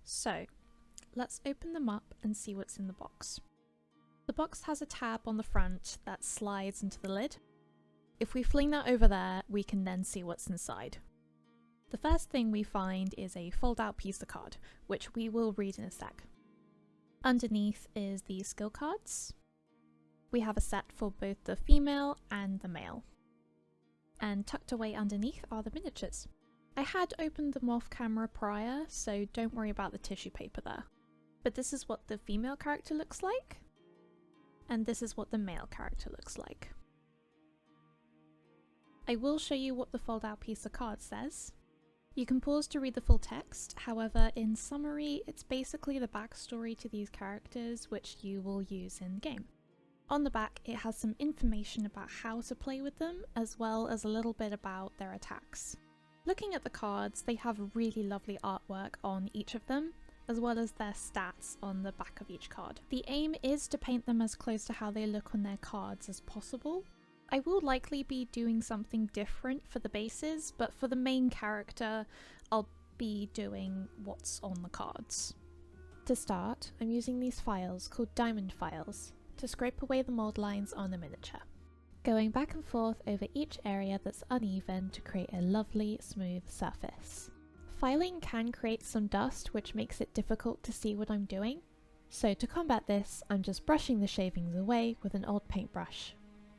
So, let's open them up and see what's in the box. The box has a tab on the front that slides into the lid. If we fling that over there, we can then see what's inside. The first thing we find is a fold-out piece of card, which we will read in a sec. Underneath is the skill cards. We have a set for both the female and the male. And tucked away underneath are the miniatures. I had opened them off camera prior, so don't worry about the tissue paper there. But this is what the female character looks like, and this is what the male character looks like. I will show you what the fold-out piece of card says. You can pause to read the full text, however, in summary, it's basically the backstory to these characters which you will use in the game. On the back, it has some information about how to play with them, as well as a little bit about their attacks. Looking at the cards, they have really lovely artwork on each of them, as well as their stats on the back of each card. The aim is to paint them as close to how they look on their cards as possible. I will likely be doing something different for the bases, but for the main character, I'll be doing what's on the cards. To start, I'm using these files called diamond files to scrape away the mold lines on the miniature, going back and forth over each area that's uneven to create a lovely, smooth surface. Filing can create some dust, which makes it difficult to see what I'm doing, so to combat this, I'm just brushing the shavings away with an old paintbrush.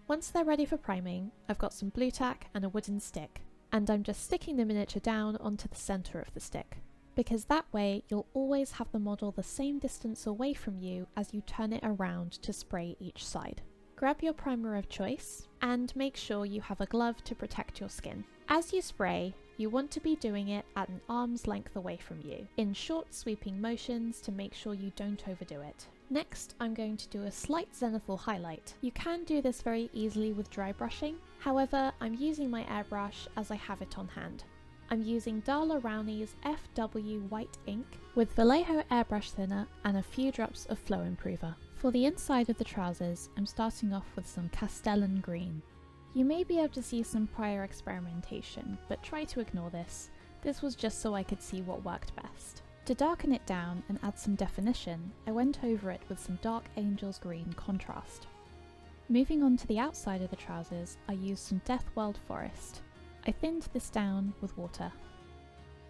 Once they're ready for priming, I've got some blue tack and a wooden stick, and I'm just sticking the miniature down onto the centre of the stick, because that way you'll always have the model the same distance away from you as you turn it around to spray each side. Grab your primer of choice, and make sure you have a glove to protect your skin. As you spray, you want to be doing it at an arm's length away from you, in short sweeping motions to make sure you don't overdo it. Next, I'm going to do a slight zenithal highlight. You can do this very easily with dry brushing, however, I'm using my airbrush as I have it on hand. I'm using Darla Rowney's FW white ink with Vallejo airbrush thinner and a few drops of flow improver. For the inside of the trousers, I'm starting off with some Castellan green. You may be able to see some prior experimentation, but try to ignore this. This was just so I could see what worked best. To darken it down and add some definition, I went over it with some Dark Angel's green contrast. Moving on to the outside of the trousers, I used some Deathworld Forest. I thinned this down with water.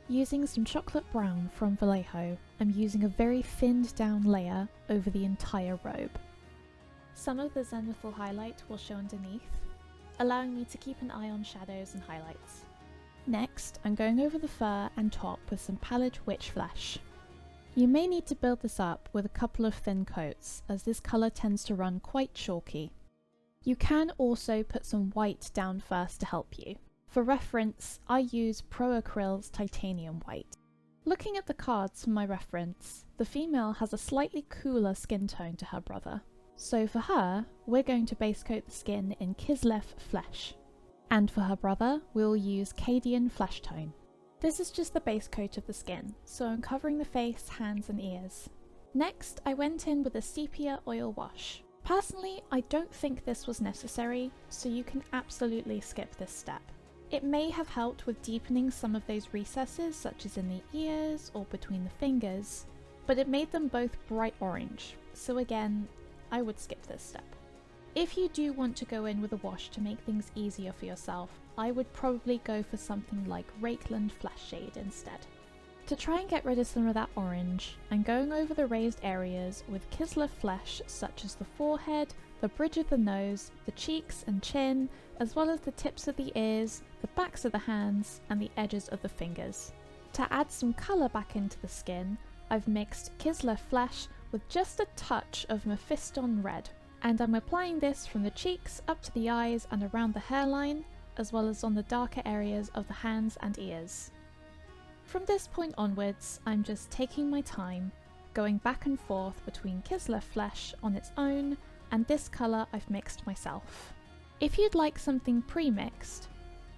Using some chocolate brown from Vallejo, I'm using a very thinned down layer over the entire robe. Some of the zenithal highlight will show underneath, allowing me to keep an eye on shadows and highlights. Next, I'm going over the fur and top with some pallid witch flesh. You may need to build this up with a couple of thin coats, as this colour tends to run quite chalky. You can also put some white down first to help you. For reference, I use Pro Acryl's titanium white. Looking at the cards for my reference, the female has a slightly cooler skin tone to her brother. So for her, we're going to base coat the skin in Kislev Flesh. And for her brother, we'll use Cadian Flesh Tone. This is just the base coat of the skin, so I'm covering the face, hands and ears. Next, I went in with a sepia oil wash. Personally, I don't think this was necessary, so you can absolutely skip this step. It may have helped with deepening some of those recesses, such as in the ears or between the fingers, but it made them both bright orange, so again, I would skip this step. If you do want to go in with a wash to make things easier for yourself, I would probably go for something like Rakeland Flesh Shade instead. To try and get rid of some of that orange, I'm going over the raised areas with Kislev flesh such as the forehead, the bridge of the nose, the cheeks and chin, as well as the tips of the ears, the backs of the hands and the edges of the fingers. To add some colour back into the skin, I've mixed Kislev flesh with just a touch of Mephiston red. And I'm applying this from the cheeks up to the eyes and around the hairline, as well as on the darker areas of the hands and ears. From this point onwards, I'm just taking my time, going back and forth between Kislev flesh on its own and this colour I've mixed myself. If you'd like something pre-mixed,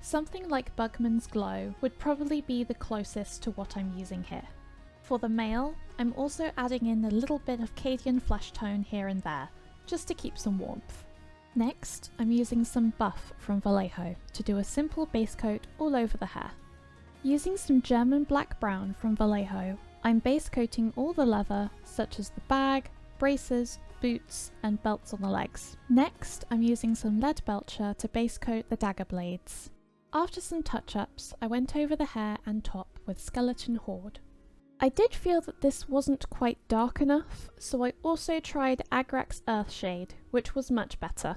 something like Bugman's Glow would probably be the closest to what I'm using here. For the male, I'm also adding in a little bit of Cadian Flesh Tone here and there, just to keep some warmth. Next, I'm using some Buff from Vallejo to do a simple base coat all over the hair. Using some German Black Brown from Vallejo, I'm base coating all the leather, such as the bag, braces, boots and belts on the legs. Next, I'm using some lead belcher to base coat the dagger blades. After some touch-ups, I went over the hair and top with Skeleton Horde. I did feel that this wasn't quite dark enough, so I also tried Agrax Earthshade, which was much better.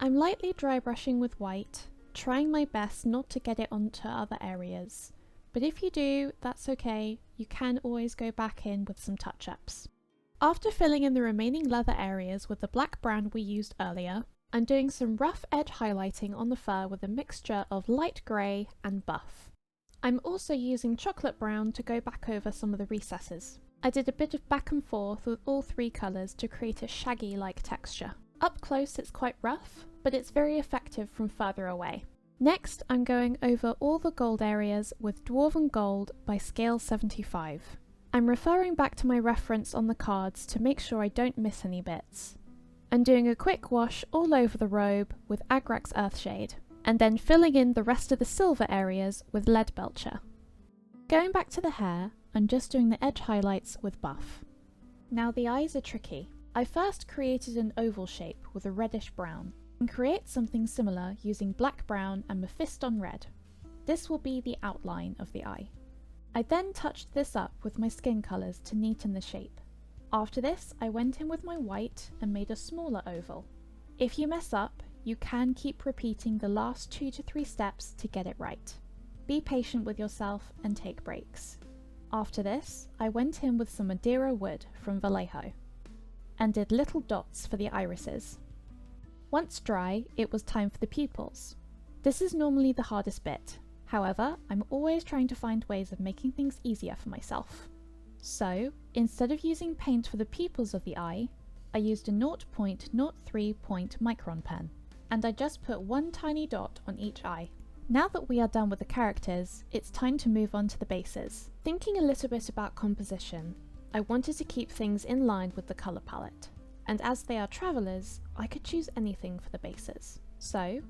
I'm lightly dry brushing with white, trying my best not to get it onto other areas. But if you do, that's okay, you can always go back in with some touch-ups. After filling in the remaining leather areas with the black brown we used earlier, I'm doing some rough edge highlighting on the fur with a mixture of light grey and buff. I'm also using chocolate brown to go back over some of the recesses. I did a bit of back and forth with all three colours to create a shaggy-like texture. Up close it's quite rough, but it's very effective from further away. Next, I'm going over all the gold areas with Dwarven Gold by Scale 75. I'm referring back to my reference on the cards to make sure I don't miss any bits. I'm doing a quick wash all over the robe with Agrax Earthshade, and then filling in the rest of the silver areas with lead belcher. Going back to the hair, I'm just doing the edge highlights with buff. Now the eyes are tricky. I first created an oval shape with a reddish brown, and create something similar using black brown and Mephiston red. This will be the outline of the eye. I then touched this up with my skin colours to neaten the shape. After this, I went in with my white and made a smaller oval. If you mess up, you can keep repeating the last 2 to 3 steps to get it right. Be patient with yourself and take breaks. After this, I went in with some Madeira wood from Vallejo and did little dots for the irises. Once dry, it was time for the pupils. This is normally the hardest bit. However, I'm always trying to find ways of making things easier for myself. So, instead of using paint for the pupils of the eye, I used a 0.03 point micron pen, and I just put one tiny dot on each eye. Now that we are done with the characters, it's time to move on to the bases. Thinking a little bit about composition, I wanted to keep things in line with the colour palette, and as they are travellers, I could choose anything for the bases. So,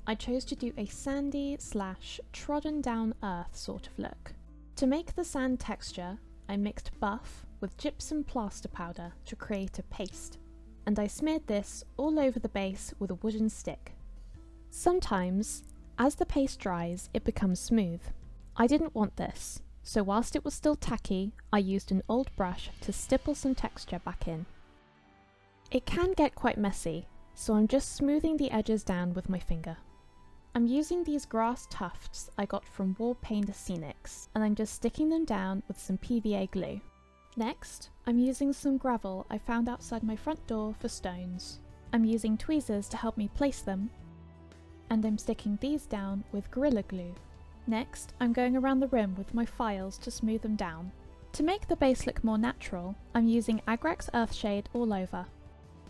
I chose to do a sandy / trodden down earth sort of look. To make the sand texture, I mixed buff with gypsum plaster powder to create a paste, and I smeared this all over the base with a wooden stick. Sometimes, as the paste dries, it becomes smooth. I didn't want this, so whilst it was still tacky, I used an old brush to stipple some texture back in. It can get quite messy, so I'm just smoothing the edges down with my finger. I'm using these grass tufts I got from Warpaint Scenics, and I'm just sticking them down with some PVA glue. Next, I'm using some gravel I found outside my front door for stones. I'm using tweezers to help me place them, and I'm sticking these down with Gorilla Glue. Next, I'm going around the rim with my files to smooth them down. To make the base look more natural, I'm using Agrax Earthshade all over.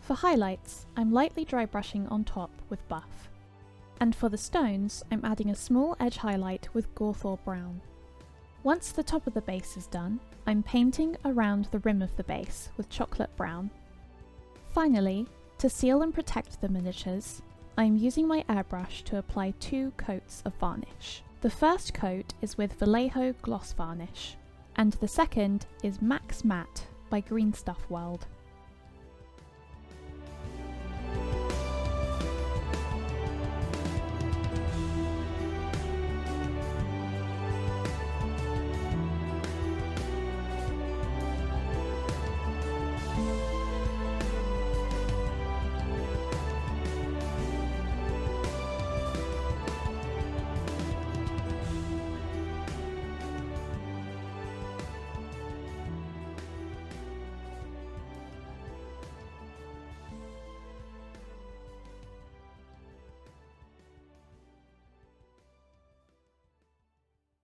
For highlights, I'm lightly dry brushing on top with buff. And for the stones, I'm adding a small edge highlight with Gorthor Brown. Once the top of the base is done, I'm painting around the rim of the base with chocolate brown. Finally, to seal and protect the miniatures, I am using my airbrush to apply 2 coats of varnish. The first coat is with Vallejo Gloss Varnish, and the second is Max Matte by Green Stuff World.